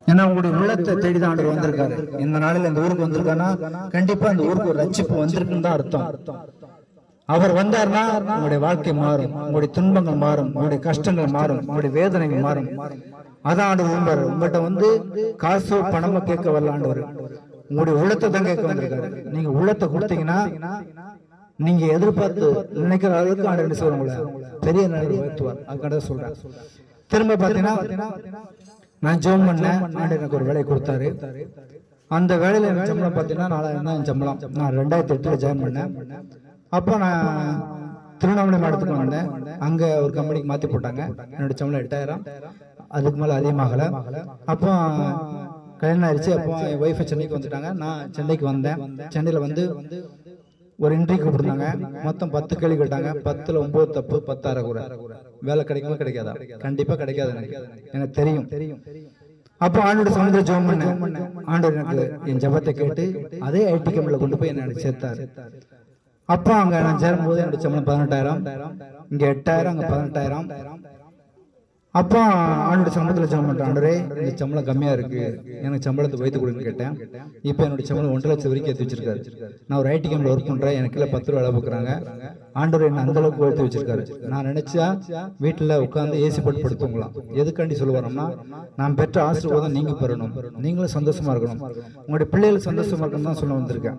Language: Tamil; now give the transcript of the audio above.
ஏன்னா உங்களுடைய உள்ளத்தை தேடிதான் ஆண்டவர் வந்திருக்காரு. இந்த நாளில் இந்த ஊருக்கு வந்திருக்காருன்னா கண்டிப்பா அந்த ஊருக்கு ஒரு ரட்சிப்பு வந்திருக்குன்னு தான் அர்த்தம். அவர் வந்தார்னா உங்களுடைய வாழ்க்கை மாறும், உங்களுடைய துன்பங்கள் மாறும், உங்களுடைய கஷ்டங்கள் மாறும், உங்களுடைய வேதனைகள் மாறும். அதான் ஆண்டவர் விரும்புறாரு. உங்கள்கிட்ட வந்து காசோ பணமோ கேட்க வரல ஆண்டவர், உங்களுடைய உள்ளத்தை தான் கேட்க வந்திருக்காரு. நீங்க உள்ளத்தை கொடுத்தீங்கன்னா நீங்க எதிர்பார்த்து நினைக்கிற அளவுக்கு ஆண்டவர் என்ன சொல்லுவாங்க, பெரிய நிலையை உயர்த்துவார். அதுக்காக சொல்றேன். திரும்ப பாத்தீங்கன்னா நான் ஜோம் பண்ணேன், ஆண்டு எனக்கு ஒரு வேலையை கொடுத்தாரு. அந்த வேலையில எனக்கு சம்பளம் பார்த்தீங்கன்னா 4000 தான் என் சம்பளம். நான் 2008 ஜாயின் பண்ணேன். அப்போ நான் திருவண்ணாமலை மாவட்டத்துக்கு வந்தேன். அங்க ஒரு கம்பெனிக்கு மாத்தி போட்டாங்க. என்னோட சம்பளம் 8000, அதுக்கு மேல அதிகமாகல. அப்போ கல்யாணம் ஆயிடுச்சு. அப்போ என் ஒய்ஃபை சென்னைக்கு வந்துட்டாங்க. நான் சென்னைக்கு வந்தேன். சென்னையில வந்து ஒரு இன்டர்வியூ கூப்பிட்டுருந்தாங்க. மொத்தம் 10 கேள்வி கேட்டாங்க. 10ல் 9 தப்பு, 10 அரைகுறை. வேலை கிடைக்குமா கிடைக்காதா? கண்டிப்பா கிடைக்காது, எனக்கு தெரியும். அப்போ ஆண்டோட சமூகத்தில் ஜெபம் பண்ணேன். ஆண்டவர் எனக்கு என் ஜெபத்தை கேட்டு அதே ஐடி கம்பெனில கொண்டு போய் என்ன சேர்த்தாரு. அப்போ அங்க நான் சேரும்போது என்னோட சம்பளம் 18,000, இங்க 8,000, அங்க 18,000. அப்போ ஆண்டோட சம்பளத்தில் ஜெபம் பண்றேன், ஆண்டவரே இந்த சம்பளம் கம்மியா இருக்கு, எனக்கு சம்பளத்தை வைத்து கொடுன்னு கேட்டேன். இப்போ என்னோட சம்பளம் 1 லட்சம் வரைக்கும் ஏற்றி வச்சிருக்காரு. நான் ஒரு ஐடி கம்பெனில ஒர்க் பண்றேன், எனக்கு 10 ரூபா வேலை பார்க்குறாங்க. ஆண்டவர் என்ன அந்த அளவுக்கு உயர்த்தி வச்சிருக்காரு. நான் நினைச்சா வீட்டுல உட்காந்து ஏசி போட்டு படுத்துங்களாம். எதுக்காண்டி சொல்லுவாரோம்னா, நான் பெற்ற ஆசீர்வாதம் நீங்க பெறணும், நீங்களும் சந்தோஷமா இருக்கணும், உங்களுடைய பிள்ளைகள் சந்தோஷமா இருக்கணும் தான் சொல்ல வந்திருக்கேன்.